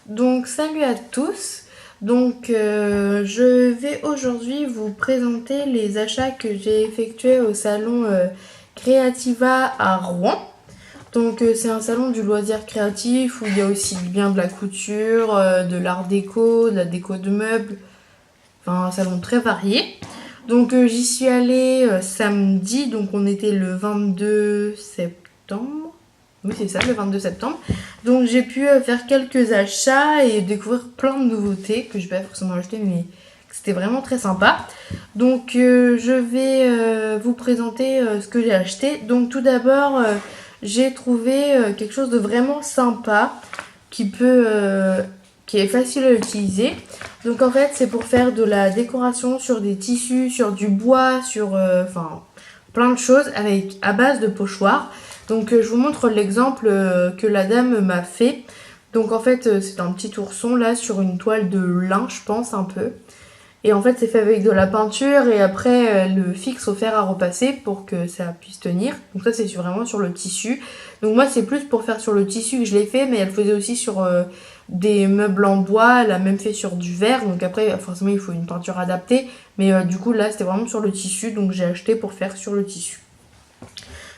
Donc salut à tous. Donc je vais aujourd'hui vous présenter les achats que j'ai effectués au salon Creativa à Rouen. Donc c'est un salon du loisir créatif où il y a aussi bien de la couture, de l'art déco, de la déco de meubles. Enfin un salon très varié. Donc j'y suis allée samedi, donc on était le 22 septembre. Oui, c'est ça, le 22 septembre. Donc j'ai pu faire quelques achats et découvrir plein de nouveautés que je n'ai pas forcément acheté, mais c'était vraiment très sympa. Donc je vais vous présenter ce que j'ai acheté. Donc tout d'abord, j'ai trouvé quelque chose de vraiment sympa qui qui est facile à utiliser. Donc en fait, c'est pour faire de la décoration sur des tissus, sur du bois, sur plein de choses à base de pochoirs. Donc je vous montre l'exemple que la dame m'a fait. Donc en fait c'est un petit ourson là sur une toile de lin je pense un peu. Et en fait c'est fait avec de la peinture et après elle le fixe au fer à repasser pour que ça puisse tenir. Donc ça c'est vraiment sur le tissu. Donc moi c'est plus pour faire sur le tissu que je l'ai fait, mais elle faisait aussi sur des meubles en bois. Elle a même fait sur du verre. Donc après forcément il faut une peinture adaptée. Mais du coup là c'était vraiment sur le tissu. Donc j'ai acheté pour faire sur le tissu.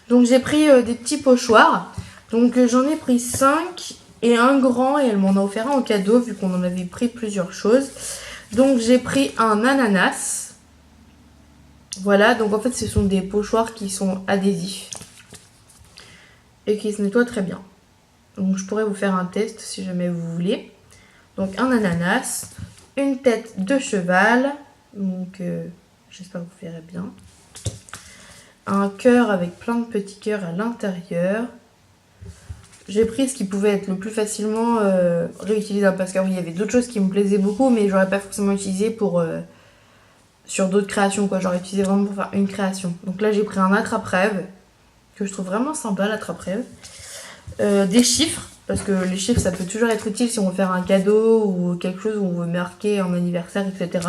Donc j'ai pris des petits pochoirs. Donc j'en ai pris 5 et un grand et elle m'en a offert un en cadeau vu qu'on en avait pris plusieurs choses. Donc j'ai pris un ananas. Voilà, donc en fait ce sont des pochoirs qui sont adhésifs et qui se nettoient très bien. Donc je pourrais vous faire un test si jamais vous voulez. Donc un ananas, une tête de cheval, donc j'espère que vous verrez bien. Un cœur avec plein de petits cœurs à l'intérieur. J'ai pris ce qui pouvait être le plus facilement réutilisable parce qu'il y avait d'autres choses qui me plaisaient beaucoup mais j'aurais pas forcément utilisé pour sur d'autres créations quoi. J'aurais utilisé vraiment pour faire une création. Donc là j'ai pris un attrape-rêve que je trouve vraiment sympa, l'attrape-rêve. Des chiffres parce que les chiffres ça peut toujours être utile si on veut faire un cadeau ou quelque chose où on veut marquer un anniversaire, etc.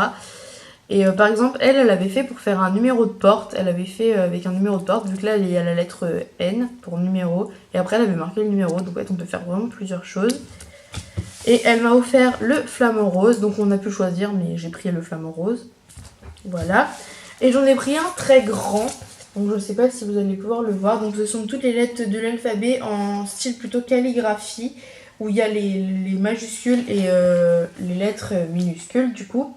Et par exemple, elle avait fait pour faire un numéro de porte. Elle avait fait avec un numéro de porte, vu que là, il y a la lettre N pour numéro. Et après, elle avait marqué le numéro. Donc, en fait, on peut faire vraiment plusieurs choses. Et elle m'a offert le flamant rose. Donc, on a pu choisir, mais j'ai pris le flamant rose. Voilà. Et j'en ai pris un très grand. Donc, je ne sais pas si vous allez pouvoir le voir. Donc, ce sont toutes les lettres de l'alphabet en style plutôt calligraphie. Où il y a les majuscules et les lettres minuscules, du coup.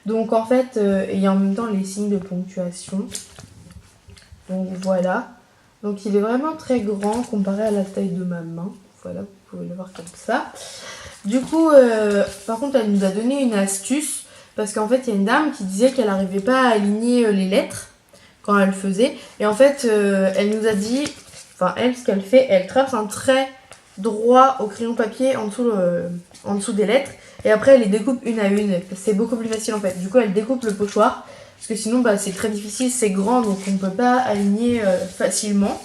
Donc en fait, il y a en même temps les signes de ponctuation. Donc voilà. Donc il est vraiment très grand comparé à la taille de ma main. Voilà, vous pouvez le voir comme ça. Du coup, par contre, elle nous a donné une astuce. Parce qu'en fait, il y a une dame qui disait qu'elle n'arrivait pas à aligner les lettres quand elle faisait. Et en fait, elle nous a dit... Enfin, elle, ce qu'elle fait, elle trace un trait droit au crayon papier en dessous des lettres. Et après, elle les découpe une à une. C'est beaucoup plus facile en fait. Du coup, elle découpe le pochoir. Parce que sinon, c'est très difficile, c'est grand, donc on ne peut pas aligner facilement.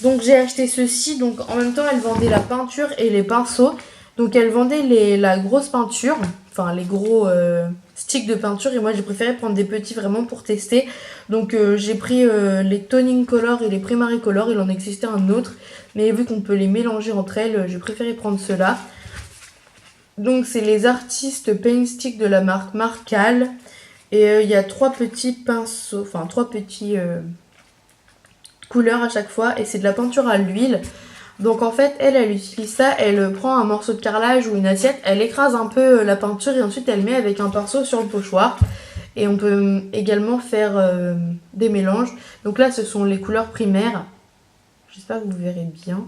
Donc j'ai acheté ceci. Donc en même temps, elle vendait la peinture et les pinceaux. Donc elle vendait la grosse peinture, enfin les gros sticks de peinture. Et moi, j'ai préféré prendre des petits vraiment pour tester. Donc j'ai pris les Toning Color et les Primary Color. Il en existait un autre. Mais vu qu'on peut les mélanger entre elles, j'ai préféré prendre ceux-là. Donc c'est les artistes paint stick de la marque Marcal. Et il y a 3 petits pinceaux, enfin 3 petits couleurs à chaque fois. Et c'est de la peinture à l'huile. Donc en fait elle utilise ça, elle prend un morceau de carrelage ou une assiette, elle écrase un peu la peinture et ensuite elle met avec un pinceau sur le pochoir. Et on peut également faire des mélanges. Donc là ce sont les couleurs primaires. J'espère que vous verrez bien,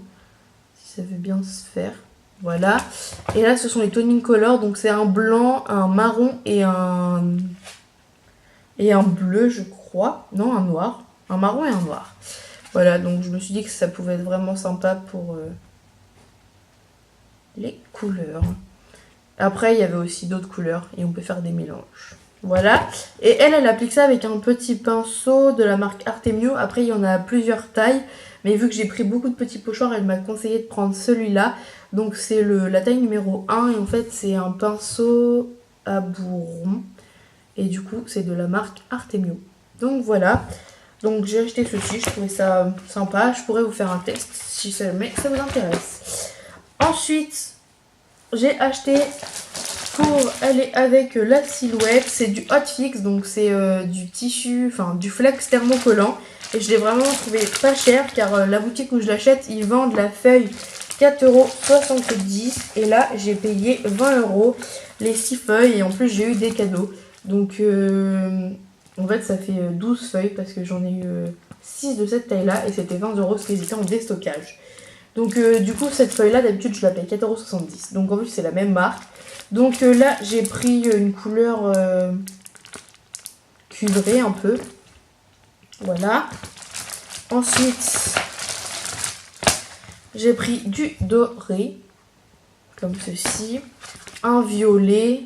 si ça veut bien se faire. Voilà. Et là, ce sont les toning colors. Donc, c'est un blanc, un marron et un bleu, je crois. Non, un noir. Un marron et un noir. Voilà. Donc, je me suis dit que ça pouvait être vraiment sympa pour les couleurs. Après, il y avait aussi d'autres couleurs et on peut faire des mélanges. Voilà. Et elle applique ça avec un petit pinceau de la marque Artemio. Après, il y en a plusieurs tailles. Mais vu que j'ai pris beaucoup de petits pochoirs, elle m'a conseillé de prendre celui-là. Donc c'est la taille numéro 1 et en fait c'est un pinceau à bout rond. Et du coup c'est de la marque Artemio. Donc voilà. Donc j'ai acheté ceci, je trouvais ça sympa. Je pourrais vous faire un test si jamais ça vous intéresse. Ensuite, j'ai acheté pour aller avec la silhouette, c'est du Hot Fix, donc c'est du tissu, enfin du flex thermocollant. Et je l'ai vraiment trouvé pas cher car la boutique où je l'achète, ils vendent la feuille 4,70 € et là j'ai payé 20 € les 6 feuilles et en plus j'ai eu des cadeaux. Donc en fait ça fait 12 feuilles parce que j'en ai eu 6 de cette taille là et c'était 20 € parce qu'ils étaient en déstockage. Donc du coup cette feuille là d'habitude je la paye 4,70 €. Donc en plus c'est la même marque. Donc là j'ai pris une couleur cuivrée un peu. Voilà. Ensuite j'ai pris du doré. Comme ceci. Un violet.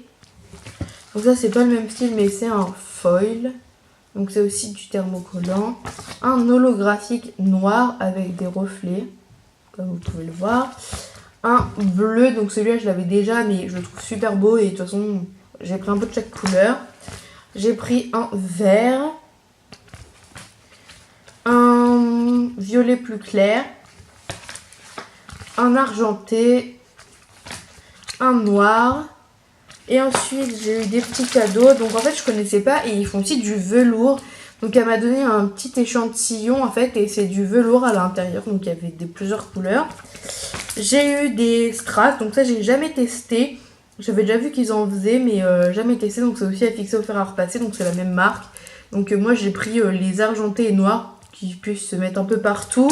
Donc ça c'est pas le même style mais c'est un foil. Donc c'est aussi du thermocollant. Un holographique noir avec des reflets. Comme vous pouvez le voir. Un bleu, donc celui-là je l'avais déjà mais je le trouve super beau et de toute façon j'ai pris un peu de chaque couleur. J'ai pris un vert. Un violet plus clair. Un argenté. Un noir. Et ensuite j'ai eu des petits cadeaux. Donc en fait je connaissais pas et ils font aussi du velours. Donc elle m'a donné un petit échantillon en fait et c'est du velours à l'intérieur. Donc il y avait plusieurs couleurs. J'ai eu des strass, donc ça j'ai jamais testé. J'avais déjà vu qu'ils en faisaient mais jamais testé. Donc c'est aussi à fixer au fer à repasser, donc c'est la même marque. Donc moi j'ai pris les argentés et noirs qui puissent se mettre un peu partout.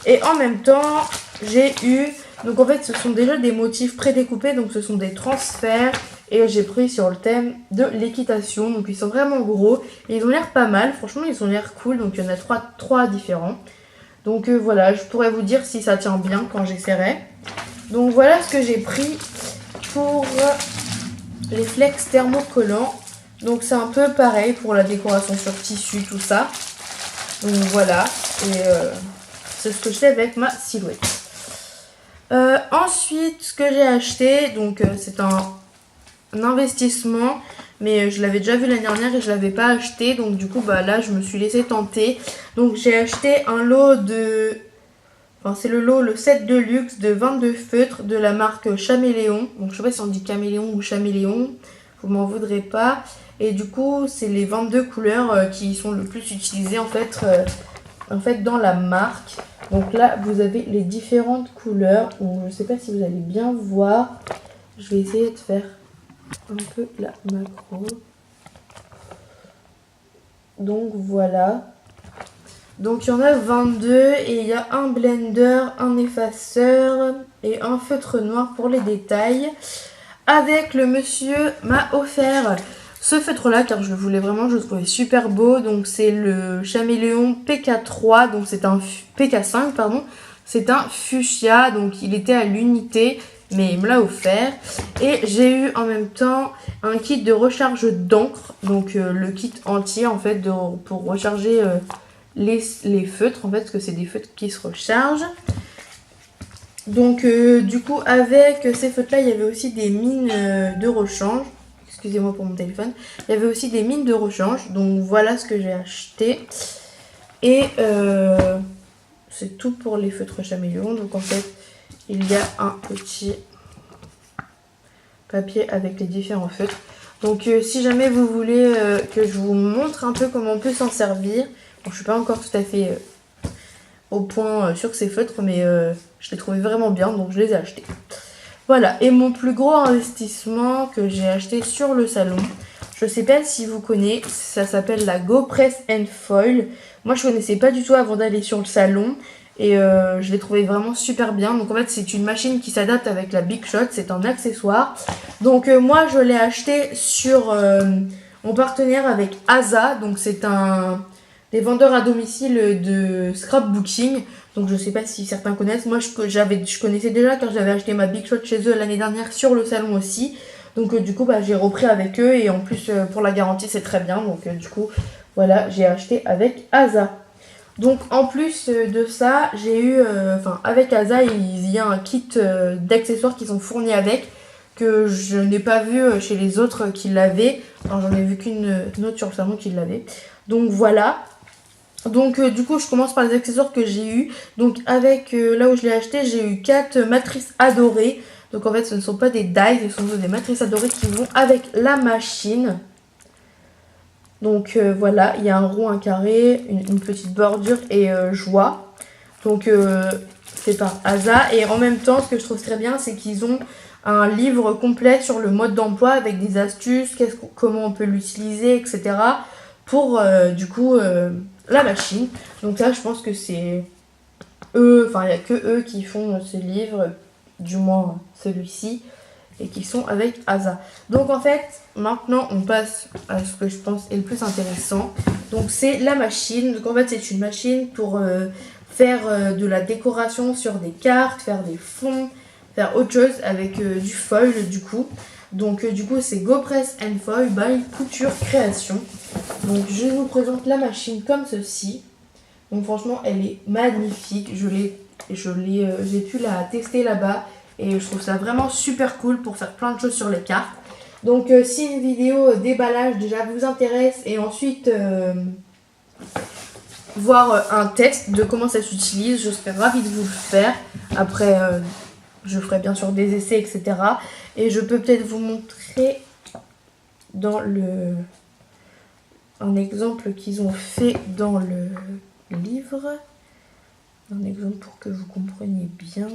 Et en même temps j'ai eu... Donc en fait ce sont déjà des motifs prédécoupés, donc ce sont des transferts. Et j'ai pris sur le thème de l'équitation. Donc ils sont vraiment gros. Et ils ont l'air pas mal. Franchement ils ont l'air cool. Donc il y en a trois différents. Donc voilà, je pourrais vous dire si ça tient bien quand j'essaierai. Donc voilà ce que j'ai pris pour les flex thermocollants. Donc c'est un peu pareil pour la décoration sur tissu, tout ça. Donc voilà. Et c'est ce que je fais avec ma silhouette. Ensuite, ce que j'ai acheté, donc c'est un investissement, mais je l'avais déjà vu l'année dernière et je l'avais pas acheté, donc du coup bah là je me suis laissé tenter. Donc j'ai acheté un lot de, enfin c'est le set de luxe de 22 feutres de la marque Chaméléon. Donc je sais pas si on dit caméléon ou chaméléon, vous m'en voudrez pas. Et du coup c'est les 22 couleurs qui sont le plus utilisées en fait dans la marque. Donc là vous avez les différentes couleurs. Donc je sais pas si vous allez bien voir. Je vais essayer de faire un peu la macro. Donc voilà. Donc il y en a 22 et il y a un blender, un effaceur et un feutre noir pour les détails. Avec le monsieur m'a offert ce feutre là car je le voulais vraiment, je le trouvais super beau. Donc c'est le Chaméléon PK3, donc c'est un PK5 pardon. C'est un fuchsia, donc il était à l'unité. Mais il me l'a offert. Et j'ai eu en même temps un kit de recharge d'encre. Donc le kit entier en fait pour recharger les feutres. En fait parce que c'est des feutres qui se rechargent. Donc du coup avec ces feutres là il y avait aussi des mines de rechange. Excusez-moi pour mon téléphone. Il y avait aussi des mines de rechange. Donc voilà ce que j'ai acheté. Et c'est tout pour les feutres Chaméléon. Donc en fait il y a un petit papier avec les différents feutres. Donc si jamais vous voulez que je vous montre un peu comment on peut s'en servir. Bon, je ne suis pas encore tout à fait au point sur ces feutres, mais je les trouvais vraiment bien, donc je les ai achetés. Voilà, et mon plus gros investissement que j'ai acheté sur le salon, je sais pas si vous connaissez, ça s'appelle la Go Press and Foil. Moi je connaissais pas du tout avant d'aller sur le salon. Et je l'ai trouvé vraiment super bien. Donc en fait c'est une machine qui s'adapte avec la Big Shot. C'est un accessoire. Donc moi je l'ai acheté sur en partenaire avec Asa. Donc c'est des vendeurs à domicile de scrapbooking. Donc je sais pas si certains connaissent. Moi je connaissais déjà car j'avais acheté ma Big Shot chez eux l'année dernière sur le salon aussi. Donc du coup bah, j'ai repris avec eux. Et en plus pour la garantie c'est très bien. Donc du coup voilà, j'ai acheté avec Asa. Donc en plus de ça, j'ai eu, avec Asa, il y a un kit d'accessoires qui sont fournis avec, que je n'ai pas vu chez les autres qui l'avaient. Enfin, j'en ai vu qu'une autre sur le salon qui l'avait. Donc voilà. Donc du coup je commence par les accessoires que j'ai eu. Donc avec là où je l'ai acheté, j'ai eu 4 matrices adorées. Donc en fait ce ne sont pas des dies, ce sont des matrices adorées qui vont avec la machine. Donc voilà, il y a un rond, un carré, une petite bordure et joie. Donc c'est par hasard. Et en même temps, ce que je trouve très bien, c'est qu'ils ont un livre complet sur le mode d'emploi avec des astuces, comment on peut l'utiliser, etc. Pour du coup la machine. Donc là, je pense que c'est eux, enfin il n'y a que eux qui font ce livre, du moins celui-ci, et qui sont avec Asa. Donc en fait, maintenant on passe à ce que je pense est le plus intéressant. Donc c'est la machine. Donc en fait c'est une machine pour faire de la décoration sur des cartes, faire des fonds, faire autre chose avec du foil du coup. Donc du coup c'est GoPress and Foil by Couture Création. Donc je vous présente la machine comme ceci. Donc franchement elle est magnifique. J'ai pu la tester là-bas. Et je trouve ça vraiment super cool pour faire plein de choses sur les cartes. Donc si une vidéo déballage déjà vous intéresse et ensuite voir un test de comment ça s'utilise, je serais ravie de vous le faire. Après je ferai bien sûr des essais, etc. Et je peux peut-être vous montrer dans un exemple qu'ils ont fait dans le livre. Un exemple pour que vous compreniez bien.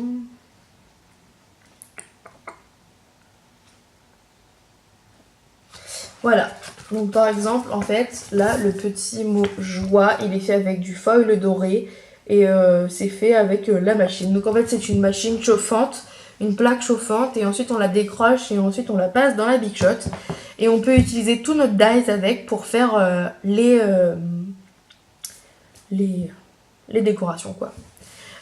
Voilà, donc par exemple, en fait, là, le petit mot joie, il est fait avec du foil doré et c'est fait avec la machine. Donc en fait, c'est une machine chauffante, une plaque chauffante et ensuite on la décroche et ensuite on la passe dans la Big Shot. Et on peut utiliser tout notre dies avec pour faire les décorations, quoi.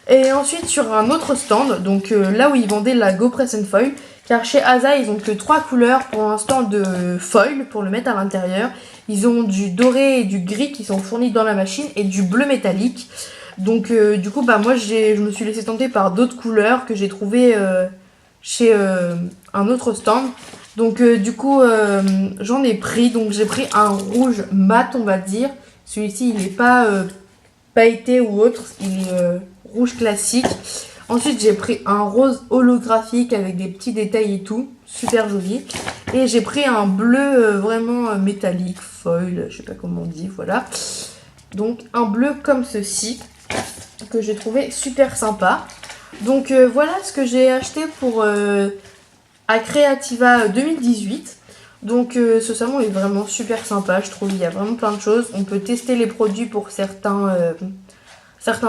Et ensuite sur un autre stand, donc là où ils vendaient la GoPress and Foil, car chez Asa ils ont que 3 couleurs pour l'instant de foil pour le mettre à l'intérieur. Ils ont du doré et du gris qui sont fournis dans la machine et du bleu métallique. Donc du coup bah moi je me suis laissé tenter par d'autres couleurs que j'ai trouvé chez un autre stand. Donc du coup j'en ai pris, donc j'ai pris un rouge mat on va dire. Celui-ci il n'est pas pailleté ou autre, il est rouge classique. Ensuite j'ai pris un rose holographique avec des petits détails et tout, super joli. Et j'ai pris un bleu vraiment métallique, foil, je sais pas comment on dit, voilà. Donc un bleu comme ceci, que j'ai trouvé super sympa. Donc voilà ce que j'ai acheté pour à Creativa 2018. Donc ce salon est vraiment super sympa, je trouve. Il y a vraiment plein de choses. On peut tester les produits pour certains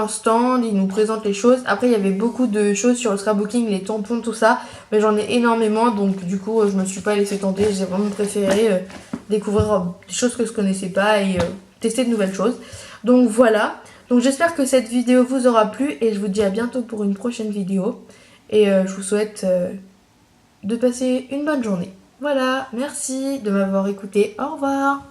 stands, ils nous présentent les choses. Après il y avait beaucoup de choses sur le scrapbooking, les tampons, tout ça. Mais j'en ai énormément, donc du coup je me suis pas laissé tenter. J'ai vraiment préféré découvrir des choses que je connaissais pas et tester de nouvelles choses. Donc voilà. Donc j'espère que cette vidéo vous aura plu et je vous dis à bientôt pour une prochaine vidéo. Et je vous souhaite de passer une bonne journée. Voilà, merci de m'avoir écouté. Au revoir.